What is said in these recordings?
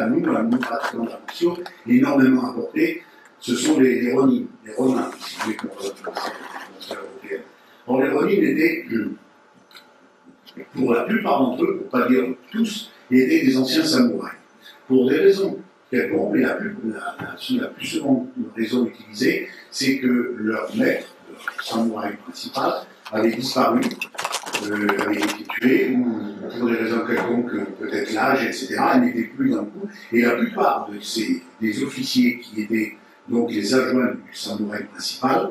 à nous pratiquants d'arts martiaux, énormément apporté, ce sont les Ronin, les Romains, si vous voulez, pour l'atmosphère européenne. Or, les Ronin étaient, pour la plupart d'entre eux, pour ne pas dire tous, étaient des anciens samouraïs. Pour des raisons quelconques, mais la plus souvent raison utilisée, c'est que leur maître, leur samouraï principal, avait disparu, avait été tué, ou pour des raisons quelconques, peut-être l'âge, etc., il n'était plus dans le coup. Et la plupart des officiers qui étaient donc les adjoints du samouraï principal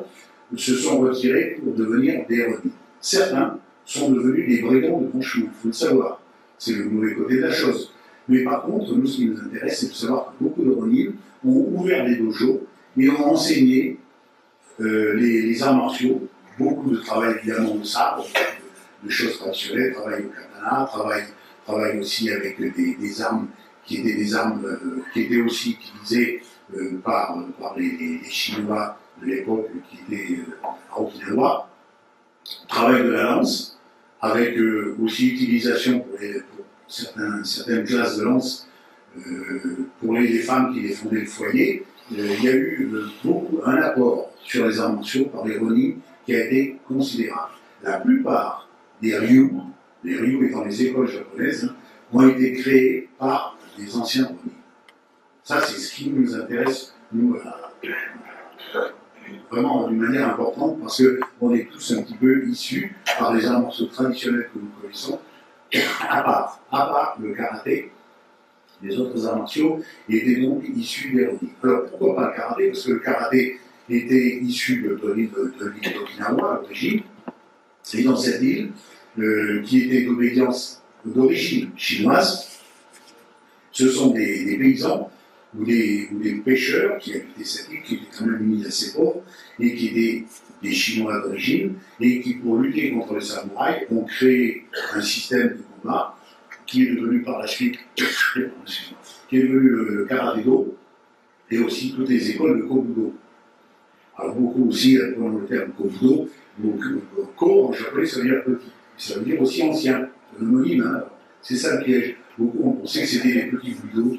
se sont retirés pour devenir des Ronin. Certains sont devenus des brigands de franchement, il faut le savoir. C'est le mauvais côté de la chose. Mais par contre, nous, ce qui nous intéresse, c'est de savoir que beaucoup de Ronin ont ouvert des dojos et ont enseigné les arts martiaux, beaucoup de travail évidemment au sabre, de choses traditionnelles, travail au katana, travail aussi avec des armes qui étaient des armes qui étaient aussi utilisées par les Chinois de l'époque qui étaient à Okinawa, travail de la lance, avec aussi utilisation pour certaines classes de lance pour les femmes qui défendaient le foyer. Il y a eu un apport sur les arts martiaux par les Ronin qui a été considérable. La plupart des Ryu, les Ryu étant les écoles japonaises, ont été créés par des anciens Ronin. Ça, c'est ce qui nous intéresse, nous, vraiment d'une manière importante, parce qu'on est tous un petit peu issus par les arts martiaux traditionnels que nous connaissons, à part le karaté. Les autres arts martiaux étaient donc issus des Ronin. Alors pourquoi pas le karaté? Parce que le karaté était issu de l'île d'Okinawa à l'origine, et dans cette île, qui était d'origine chinoise, ce sont des paysans ou des pêcheurs qui habitaient cette île, qui était quand même une île assez pauvre, et qui étaient des Chinois d'origine, et qui, pour lutter contre les samouraïs, ont créé un système de combat qui est devenu par la suite, qui est devenu le karaté-do, et aussi toutes les écoles de Kobudo. Alors beaucoup aussi, dans le terme Kobudo, donc Ko en japonais ça veut dire petit, ça veut dire aussi ancien, homonyme, hein. C'est ça le piège. Beaucoup ont pensé que c'était les petits budo,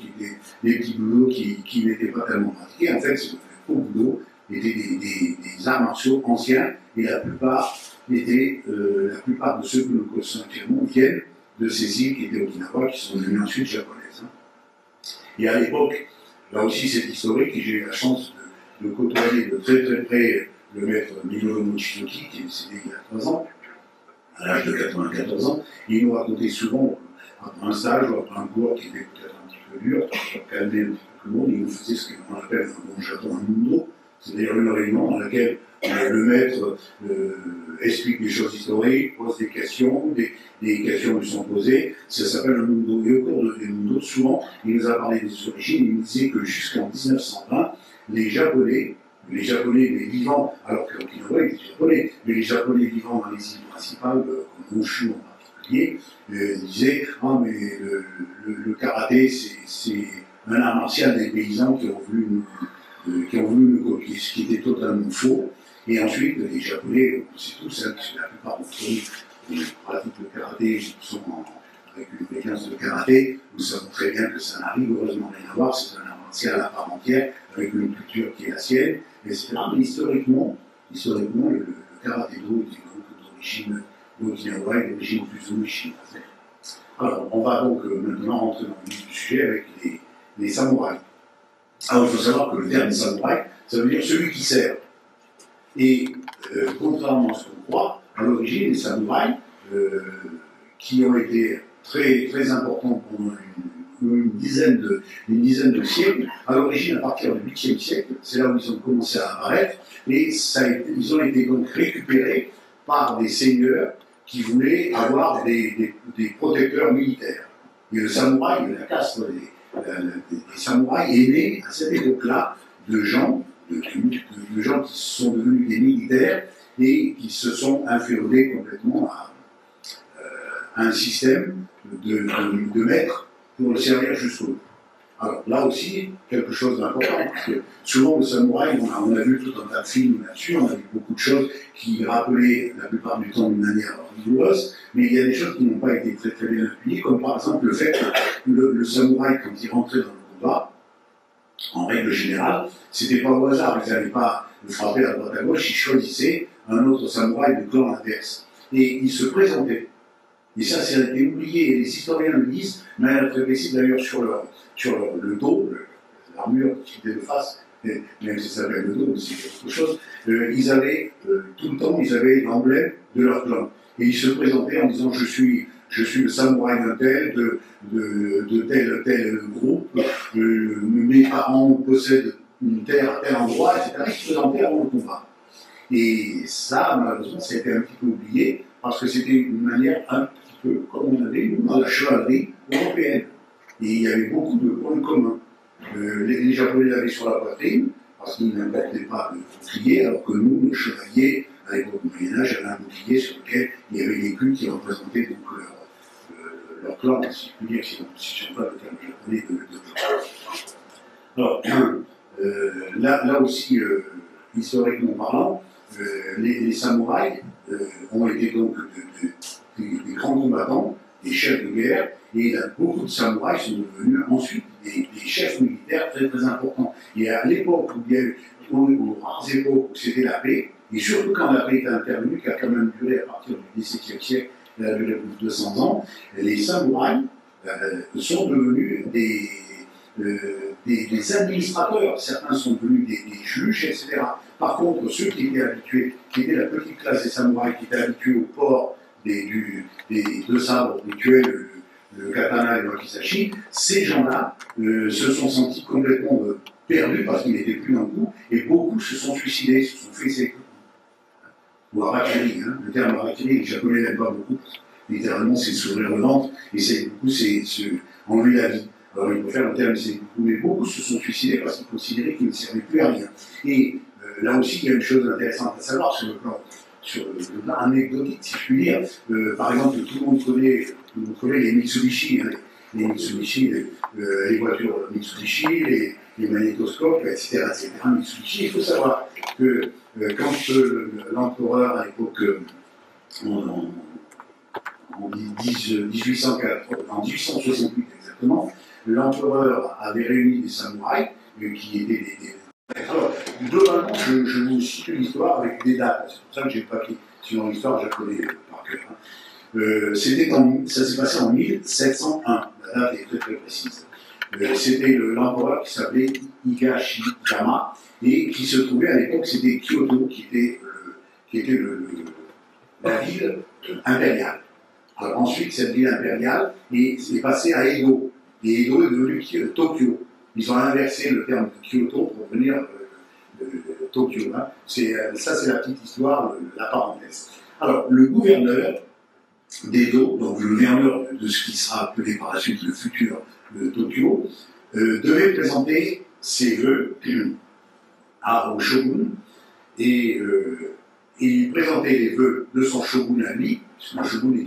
des petits budo qui n'étaient pas tellement pratiqués. En fait, le Kobudo étaient des arts martiaux anciens, et la plupart de ceux que nous connaissons actuellement viennent de ces îles qui étaient Okinawa, qui sont devenues ensuite japonaises. Hein. Et à l'époque, là aussi c'est historique, et j'ai eu la chance de côtoyer de très très près le maître Minoru Mochizuki, qui est décédé il y a 3 ans, à l'âge de 94 ans. Il nous racontait souvent, après un stage ou après un cours qui était peut-être un petit peu dur, pour calmer un petit peu tout le monde, il nous faisait ce qu'on appelle un bon Japon, un mundo, c'est-à-dire une réunion dans laquelle le maître explique des choses historiques, pose des questions, des questions lui sont posées, ça s'appelle un mundo. Et au cours des mundos, souvent, il nous a parlé des origines, il nous disait que jusqu'en 1920, les Japonais vivants, alors qu'Okinawa était japonais, mais les Japonais vivant dans les îles principales, comme Honshu en particulier, disaient « Ah, mais le karaté, c'est un art martial des paysans qui ont voulu nous copier », ce qui était totalement faux. Et ensuite, les Japonais, on sait tous, hein, que la plupart d'entre eux qui pratiquent le karaté, sont avec une obédience de karaté, nous savons très bien que ça n'arrive heureusement rien à voir, c'est un art martial à part entière, avec une culture qui est la sienne, etc. Mais historiquement, le karaté-do est d'origine d'Okinawa et d'origine plus ou moins chinoise. Alors, on va donc maintenant rentrer dans le vif du sujet avec les samouraïs. Alors, il faut savoir que le terme samouraï, ça veut dire celui qui sert. Et contrairement à ce qu'on croit, à l'origine, les samouraïs, qui ont été très, très importants pendant une dizaine de siècles, à l'origine, à partir du 8e siècle, c'est là où ils ont commencé à apparaître, et ils ont été donc récupérés par des seigneurs qui voulaient avoir des protecteurs militaires. Et le samouraï, la caste des samouraïs est né à cette époque-là de gens qui sont devenus des militaires et qui se sont inféodés complètement à un système de maîtres pour le servir jusqu'au bout. Alors là aussi, quelque chose d'important, parce que souvent le samouraï, on a vu tout un tas de films là-dessus, on a vu beaucoup de choses qui rappelaient la plupart du temps d'une manière rigoureuse, mais il y a des choses qui n'ont pas été très très bien appuyées, comme par exemple le fait que le samouraï, quand il rentrait dans le combat, en règle générale, c'était pas au hasard, ils n'allaient pas le frapper à droite à gauche, ils choisissaient un autre samouraï du clan adverse. Et ils se présentaient. Et ça, c'est été oublié, et les historiens le disent, mais elle a très précis d'ailleurs sur le dos, l'armure qui était de face, même si ça s'appelle le dos, mais c'est autre chose, ils avaient, tout le temps, ils avaient l'emblème de leur clan. Et ils se présentaient en disant, je suis le samouraï d'un tel, de tel groupe, mes parents possèdent une terre à tel endroit, etc. Ils se présentaient avant le combat. Et ça, malheureusement, ça a été un petit peu oublié, parce que c'était une manière un petit peu, comme on avait, nous, dans la chevalerie européenne. Et il y avait beaucoup de points communs. Les Japonais l'avaient sur la poitrine, parce qu'ils n'importaient pas de bouclier, alors que nous, les chevaliers, à l'époque du Moyen-Âge, avaient un bouclier sur lequel il y avait des culs qui représentaient donc leur clan, si je puis dire, si je ne sais pas le terme japonais de clan. Alors, là aussi, historiquement parlant, les samouraïs ont été donc des grands combattants, des chefs de guerre, et beaucoup de samouraïs sont devenus ensuite des chefs militaires très très importants. Et à l'époque où il y a eu, aux rares époques où c'était la paix, et surtout quand la paix est intervenue, qui a quand même duré à partir du XVIIe siècle, elle a duré plus de 200 ans, les samouraïs sont devenus des administrateurs. Certains sont devenus des juges, etc. Par contre, ceux qui étaient habitués, qui étaient la petite classe des samouraïs, qui étaient habitués au port des deux sabres rituels, le katana et le wakizashi, ces gens-là se sont sentis complètement perdus parce qu'ils n'étaient plus dans le coup, et beaucoup se sont suicidés, se sont fait séquestrer. Ou harakiri, hein. Le terme harakiri, les japonais n'aiment pas beaucoup, littéralement c'est s'ouvrir le ventre, et c'est enlever la vie. Alors il faut faire le terme c'est beaucoup, mais beaucoup se sont suicidés parce qu'ils considéraient qu'ils ne servaient plus à rien. Et là aussi, il y a une chose intéressante à savoir sur le plan anecdotique, si je puis dire. Par exemple, tout le monde connaît les Mitsubishi, hein, les Mitsubishi, les voitures Mitsubishi, les magnétoscopes, etc., etc. Mitsubishi, il faut savoir que quand l'empereur, à l'époque, en 1868 exactement, l'empereur avait réuni des samouraïs qui étaient Alors, globalement, je vous cite l'histoire avec des dates, c'est pour ça que j'ai le papier. Sinon, l'histoire, je la connais par cœur. Hein. Ça s'est passé en 1701, la date est très très précise. C'était l'empereur qui s'appelait Higashiyama et qui se trouvait à l'époque, c'était Kyoto qui était la ville impériale. Alors ensuite, cette ville impériale est passée à Edo. Et Edo est devenu Tokyo. Ils ont inversé le terme de Kyoto pour venir de Tokyo. Hein. Ça, c'est la petite histoire, la parenthèse. Alors, le gouverneur d'Edo, donc le gouverneur de ce qui sera appelé par la suite le futur de Tokyo, devait présenter ses vœux au shogun et il présentait les vœux de son shogun à lui, parce que le shogun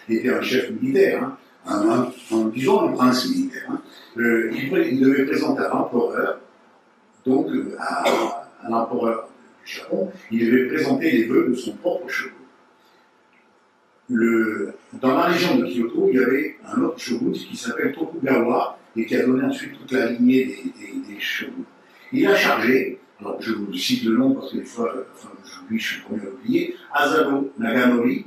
était un chef militaire, hein, disons un prince militaire. Hein. Il devait présenter à l'empereur, donc à l'empereur du Japon, il devait présenter les vœux de son propre shogun. Dans la région de Kyoto, il y avait un autre shogun qui s'appelle Tokugawa et qui a donné ensuite toute la lignée des shoguns. Il a chargé, alors je vous cite le nom parce que des fois, je suis le premier à l'oublier, Asano Naganori,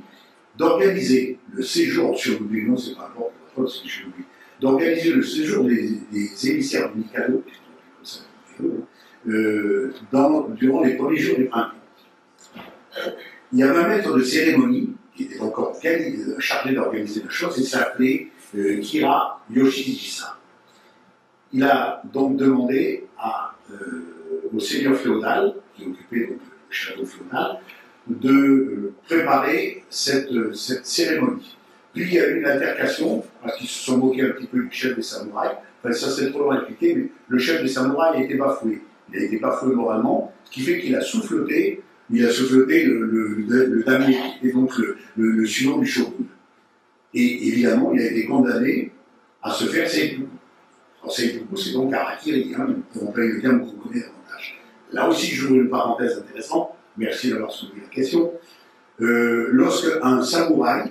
d'organiser le séjour sur le nom, c'est pas important, c'est que je l'oublie, d'organiser le séjour des émissaires du Mikado, durant les premiers jours du printemps. Il y avait un maître de cérémonie qui était encore chargé d'organiser la chose, et s'appelait Kira Yoshihisa. Il a donc demandé au seigneur féodal, qui occupait donc, le château féodal, de préparer cette cérémonie. Puis il y a eu une altercation, parce qu'ils se sont moqués un petit peu du chef des samouraïs. Enfin, ça c'est trop loin expliqué, mais le chef des samouraïs a été bafoué. Il a été bafoué moralement, ce qui fait qu'il a souffleté. Il a souffleté le damier, qui était donc le suivant du shogun. Et évidemment, il a été condamné à se faire seppuku. Alors seppuku, c'est donc harakiri, hein, pour employer le terme qu'on connaît davantage. Là aussi, j'ouvre une parenthèse intéressante. Merci d'avoir soulevé la question. Lorsque un samouraï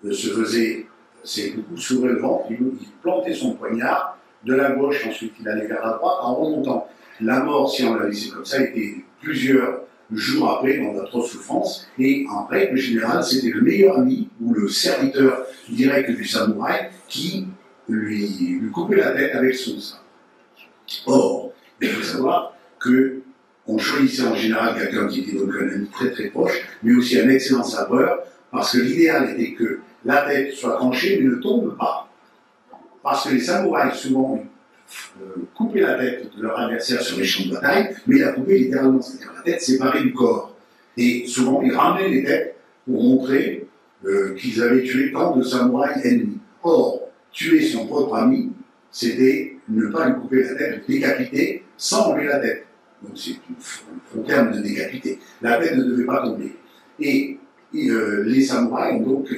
se faisait seppuku, s'ouvrait le ventre, il plantait son poignard de la gauche, ensuite il allait vers la droite, en remontant. La mort, si on l'a laissé comme ça, était plusieurs jours après, dans d'atroces souffrances, et en règle générale, c'était le meilleur ami ou le serviteur direct du samouraï qui lui coupait la tête avec son sabre. Or, il faut savoir qu'on choisissait en général quelqu'un qui était donc un ami très très proche, mais aussi un excellent sabreur, parce que l'idéal était que la tête soit tranchée mais ne tombe pas. Parce que les samouraïs, souvent, coupaient la tête de leur adversaire sur les champs de bataille, mais la coupaient littéralement, c'est-à-dire la tête séparée du corps. Et souvent, ils ramenaient les têtes pour montrer qu'ils avaient tué tant de samouraïs ennemis. Or, tuer son propre ami, c'était ne pas lui couper la tête, le décapiter sans enlever la tête. Donc c'est un terme de décapiter. La tête ne devait pas tomber. Et les samouraïs ont donc,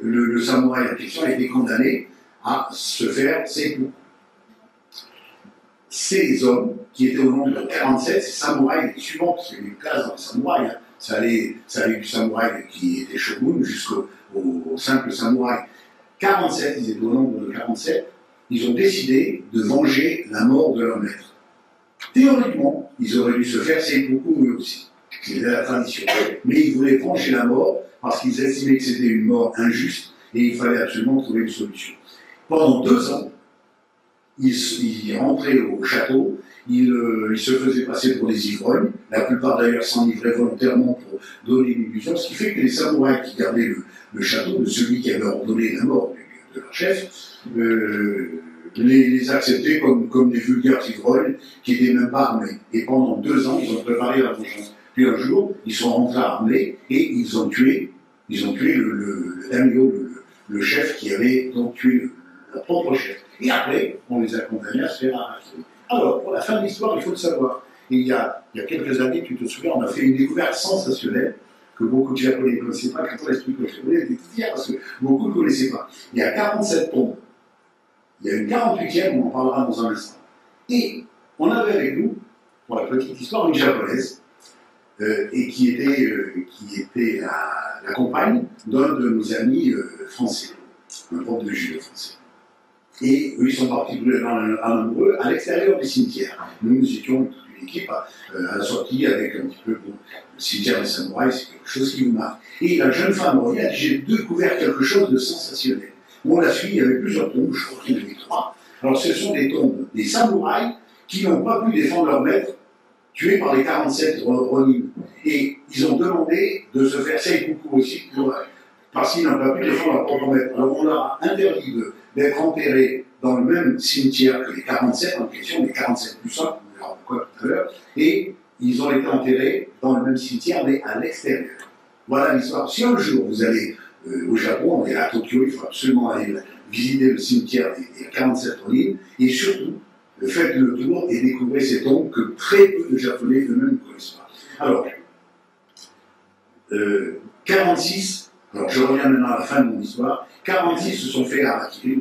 le samouraï en question a été condamné à se faire seppuku. Ces hommes, qui étaient au nombre de 47, ces samouraïs, suivants, parce qu'il y avait une classe dans les samouraïs, hein, ça allait du samouraï qui était shogun jusqu'au simple samouraï. 47, ils étaient au nombre de 47, ils ont décidé de venger la mort de leur maître. Théoriquement, ils auraient dû se faire seppuku eux aussi. C'était la tradition. Mais ils voulaient venger la mort parce qu'ils estimaient que c'était une mort injuste et il fallait absolument trouver une solution. Pendant 2 ans, ils rentraient au château, ils se faisaient passer pour des ivrognes, la plupart d'ailleurs s'enivraient volontairement pour donner une illusion, ce qui fait que les samouraïs qui gardaient le château de celui qui avait ordonné la mort de leur chef, les acceptaient comme des vulgaires ivrognes qui n'étaient même pas armés. Et pendant 2 ans, ils ont préparé la vengeance. Puis un jour, ils sont rentrés armés et ils ont tué le daimyo, le chef qui avait donc tué leur propre chef. Et après, on les a condamnés à se faire arracher. Alors, pour la fin de l'histoire, il faut le savoir. Et il y a quelques années, tu te souviens, on a fait une découverte sensationnelle que beaucoup de Japonais ne connaissaient pas. Quand on l'explique aux Japonais, ils étaient fiers parce que beaucoup ne connaissaient pas. Il y a 47 tombes. Il y a une 48e, on en parlera dans un instant. Et on avait avec nous, pour la petite histoire, une japonaise, et qui était la compagne d'un de nos amis français, un prof de judo français. Et eux, ils sont particulièrement amoureux à l'extérieur des cimetières. Nous étions toute une équipe à la sortie avec un petit peu le cimetière des samouraïs, c'est quelque chose qui nous marque. Et la jeune femme revient, elle dit, j'ai découvert quelque chose de sensationnel. On l'a suivi, il y avait plusieurs tombes, je crois qu'il y en avait 3. Alors ce sont des tombes des samouraïs qui n'ont pas pu défendre leur maître, tués par les 47 Ronin. Et ils ont demandé de se faire seppuku aussi, parce qu'ils n'ont pas pu défendre leur propre maître. Alors on leur a interdit d'être enterrés dans le même cimetière que les 47 en question, les 47 plus 1, on verra pourquoi tout à l'heure, et ils ont été enterrés dans le même cimetière, mais à l'extérieur. Voilà l'histoire. Si un jour vous allez au Japon, on est à Tokyo, il faut absolument aller visiter le cimetière des 47 Ronin, et surtout, faites le tour et découvrez ces tombes que très peu de Japonais eux-mêmes ne connaissent pas. Alors, 46, alors je reviens maintenant à la fin de mon histoire, 46 se sont fait arracher,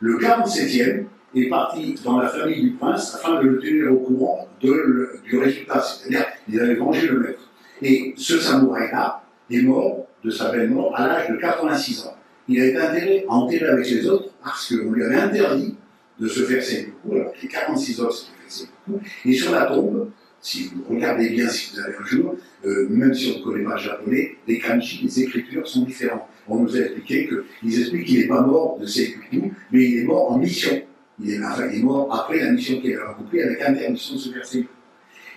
le 47e est parti dans la famille du prince afin de le tenir au courant du résultat, c'est-à-dire qu'il avait vengé le maître. Et ce samouraï-là est mort de sa belle mort à l'âge de 86 ans. Il a été enterré avec les autres parce qu'on lui avait interdit de se faire seppuku, alors les 46 autres se sont fait seppuku, et sur la tombe, si vous regardez bien, si vous avez un jour, même si on ne connaît pas le japonais, les kanji, les écritures sont différentes. On nous a expliqué qu'ils expliquent qu'il n'est pas mort de seppuku, mais il est mort en mission. Il est mort après la mission qu'il a accomplie avec interdiction de se faire seppuku.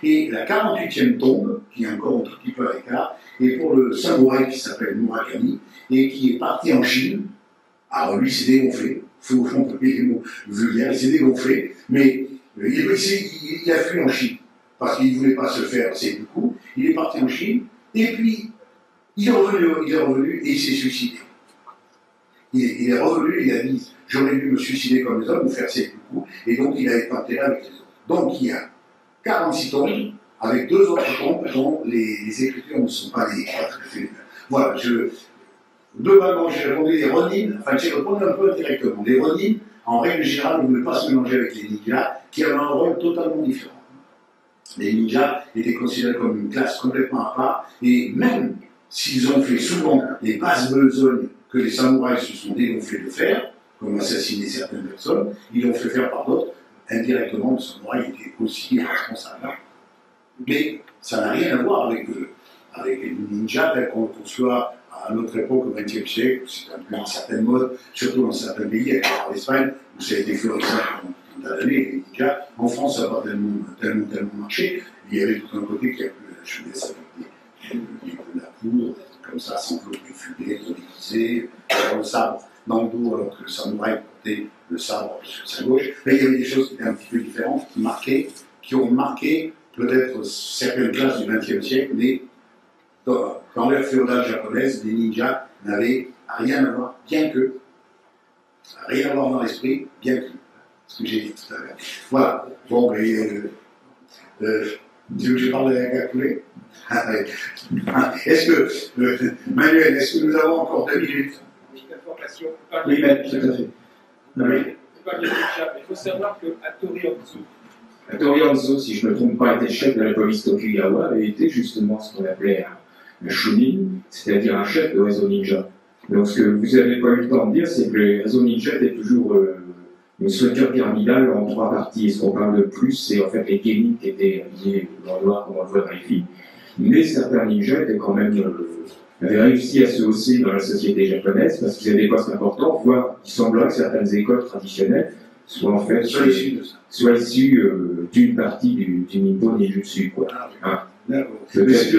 Et la 48e tombe, qui est encore un tout petit peu à l'écart, est pour le samouraï qui s'appelle Murakami, et qui est parti en Chine. Alors lui, s'est dégonflé. On peut payer les mots vulgaires, il s'est dégonflé, mais il a fui en Chine, parce qu'il ne voulait pas se faire seppuku. Il est parti en Chine, et puis il est revenu et il s'est suicidé. Il est revenu, il a dit, j'aurais dû me suicider comme les hommes, me faire seppuku, et donc il a été enterré avec les autres. Donc il y a 46 tombes, avec 2 autres tombes dont les écritures ne sont pas les mêmes. Voilà, globalement, j'ai répondu les Ronin, enfin j'ai répondu un peu indirectement. Les Ronin, en règle générale, ne voulaient pas se mélanger avec les ninjas, qui avaient un rôle totalement différent. Les ninjas étaient considérés comme une classe complètement à part, et même s'ils ont fait souvent les basses besognes que les samouraïs se sont dégonflés de faire, comme assassiner certaines personnes, ils l'ont fait faire par d'autres. Indirectement, le samouraï était aussi responsable. Mais ça n'a rien à voir avec les ninjas tels qu'on le conçoit à notre époque, au XXe siècle, c'est un peu une certaine mode, surtout dans certains pays, avec l'Espagne, où ça a été florissant pendant d'années, les ninjas. En France, ça n'a pas tellement marché. Il y avait tout un côté qui a pu la jeunesse avec de la poudre, des trucs comme ça, s'envelopper de fumée, de déguiser, avoir le sabre dans le dos, alors que le samouraï portait le sabre sur sa gauche. Là, il y avait des choses qui étaient un petit peu différentes, qui ont marqué peut-être certaines classes du XXe siècle, mais dans l'ère féodale japonaise, les ninjas n'avaient rien à voir, rien à voir dans l'esprit, bien que, ce que j'ai dit tout à l'heure. Voilà. Bon, mais, tu veux que je parle de la calculée? Est-ce que, Manuel, est-ce que nous avons encore 2 minutes? Oui, mais tout à fait. Il faut savoir que Hattori Hanzo, si je ne me trompe pas, était chef de la police Tokugawa et était justement ce qu'on appelait un shonin, c'est-à-dire un chef de réseau ninja. Donc ce que vous n'avez pas eu le temps de dire, c'est que le réseau ninja était toujours une structure pyramidale en 3 parties. Et ce qu'on parle de plus, c'est en fait les genin qui étaient habillés dans le noir, comme on le voit dans les films. Mais certains ninjas étaient quand même avaient réussi à se hausser dans la société japonaise parce qu'ils avaient des postes importants, voire il semblerait que certaines écoles traditionnelles soient en fait soit issues d'une partie du Nippo Ninjutsu, quoi. Hein. Peut-être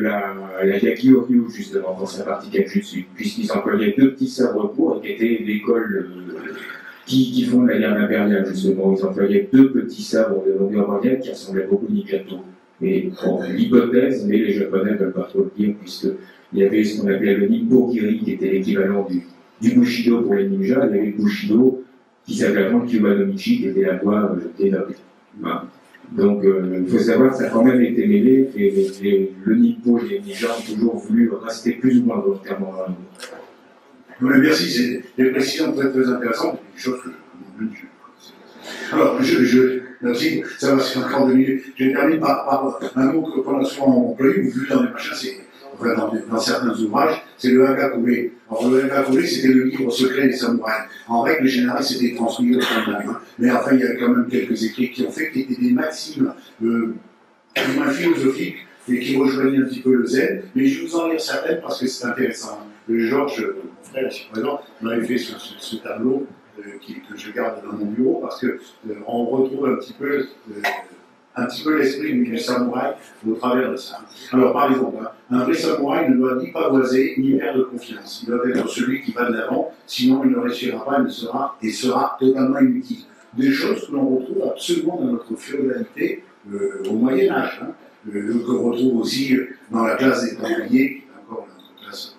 la Yakyoryu, justement, dans sa partie Kenjutsu, puisqu'ils employaient 2 petits sabres courts et qui étaient l'école qui font la guerre impériale, justement. Ils employaient 2 petits sabres de longueur moyenne qui ressemblaient beaucoup à Nijato. Et bon, l'hypothèse, mais les Japonais ne veulent pas trop le dire, puisqu'il y avait ce qu'on appelait le Nippokiri, qui était l'équivalent du Bushido pour les ninjas. Il y avait le Bushido qui s'appelait avant le Kyubanomichi, qui était la voie des nobles. Voilà. Donc, il faut savoir que ça a quand même été mêlé, et le Nippo et les ninjas ont toujours voulu rester plus ou moins volontairement dans le monde. Merci, c'est des précisions très très intéressantes, des choses que je. Alors, merci, ça va, c'est encore 2 minutes. Je termine par un mot qu'on a souvent employé, ou vu dans les machins, dans certains ouvrages, c'est le Hagakure. Alors, le Hagakure, c'était le livre secret des samouraïs. En règle générale, c'était transmis au samouraï. Mais enfin, il y a quand même quelques écrits qui ont fait, qui étaient des maximes plus ou moins philosophiques, et qui rejoignaient un petit peu le zen. Mais je vais vous en lire certaines parce que c'est intéressant. Georges, mon frère ici présent, m'avait fait ce tableau que je garde dans mon bureau parce que on retrouve un petit peu l'esprit du samouraï au travers de ça. Alors, par exemple, un vrai samouraï ne doit ni pavoiser, ni perdre de confiance. Il doit être celui qui va de l'avant, sinon il ne réussira pas et sera totalement inutile. Des choses que l'on retrouve absolument dans notre féodalité au Moyen-Âge, qu'on retrouve aussi dans la classe des Templiers, qui est encore notre classe.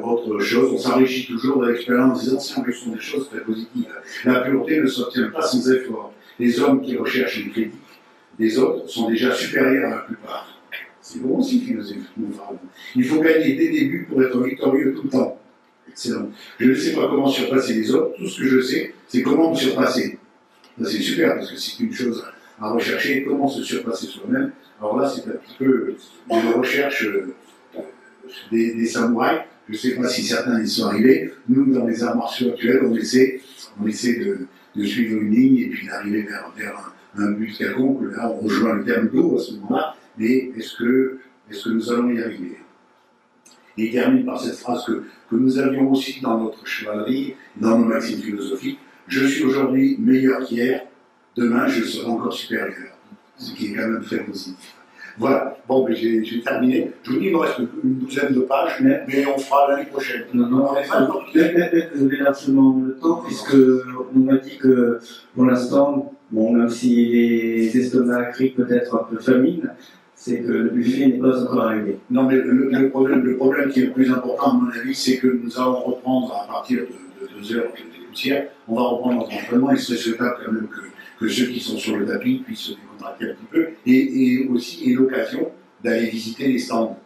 Autre chose, on s'enrichit toujours de l'expérience des anciens, mais ce sont des choses très positives. La pureté ne s'obtient pas sans effort. Les hommes qui recherchent une critique des autres sont déjà supérieurs à la plupart. C'est bon aussi, philosophiquement. Il faut gagner dès le début pour être victorieux tout le temps. Excellent. Je ne sais pas comment surpasser les autres, tout ce que je sais, c'est comment me surpasser. C'est super, parce que c'est une chose à rechercher, comment se surpasser soi-même. Alors là, c'est un petit peu une recherche des samouraïs. Je ne sais pas si certains y sont arrivés. Nous, dans les arts martiaux actuels, on essaie de suivre une ligne et puis d'arriver vers un but quelconque. Là, on rejoint le terme d'eau à ce moment-là, mais est-ce que nous allons y arriver? Et il termine par cette phrase que nous avions aussi dans notre chevalerie, dans nos maximes philosophiques. Je suis aujourd'hui meilleur qu'hier, demain je serai encore supérieur. Ce qui est quand même très positif. Voilà, bon, mais j'ai terminé. Je vous dis, il me reste une douzaine de pages, mais on fera l'année prochaine. Non, vous avez largement le temps, puisque on m'a dit que pour l'instant, bon, même si les estomacs crient peut-être un peu famine, c'est que le buffet n'est pas encore arrivé. Non, mais le problème qui est le plus important, à mon avis, c'est que nous allons reprendre à partir de 2 heures de poussière, on va reprendre notre entraînement, et c'est souhaitable quand même que ceux qui sont sur le tapis puissent se décontracter un petit peu, et aussi l'occasion d'aller visiter les stands.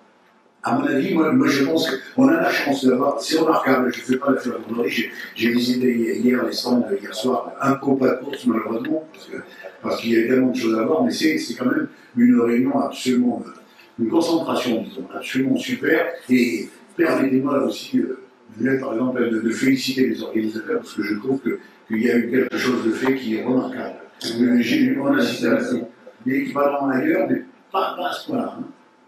À mon avis, moi je pense qu'on a la chance d'avoir, c'est remarquable, je ne fais pas la fleuronnerie, j'ai visité hier les stands hier soir, un compas de course malheureusement, parce qu'il y a tellement de choses à voir, mais c'est quand même une réunion absolument, une concentration, disons, absolument super, et permettez-moi aussi je viens par exemple de féliciter les organisateurs parce que je trouve qu'il y a eu quelque chose de fait qui est remarquable. On a cité l'équivalent ailleurs, mais pas à ce point-là. Hein.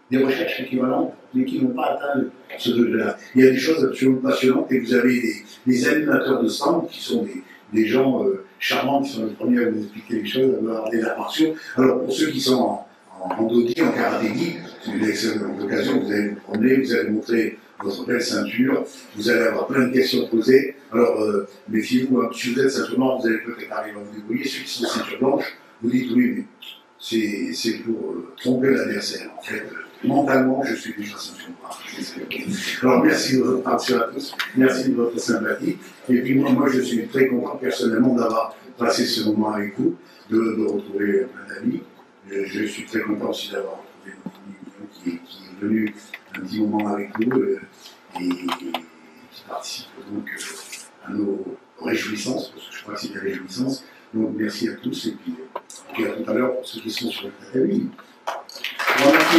Des recherches équivalentes, mais qui n'ont pas atteint ce degré-là. Il y a des choses absolument passionnantes et vous avez des animateurs de stand qui sont des gens charmants, qui sont les premiers à vous expliquer les choses, à vous avoir des informations. Alors pour ceux qui sont en doki, en karaté-gi, c'est une excellente occasion, vous allez vous promener, vous allez montrer votre belle ceinture, vous allez avoir plein de questions posées. Alors méfiez-vous, hein, si vous êtes ceinture noire, vous allez peut-être arriver à vous débrouiller. Ceux qui sont ceinture blanche, vous dites oui, mais c'est pour tromper l'adversaire. En fait, mentalement, je suis déjà ceinture noire. Alors merci de votre attention à tous, merci de votre sympathie. Et puis moi je suis très content personnellement d'avoir passé ce moment avec vous, de retrouver plein d'amis. Je suis très content aussi d'avoir retrouvé notre ami qui est venu un petit moment avec nous et qui participe donc à nos réjouissances, parce que je crois que c'est des réjouissances. Donc merci à tous et puis à tout à l'heure pour ceux qui sont sur le catalogue. Merci.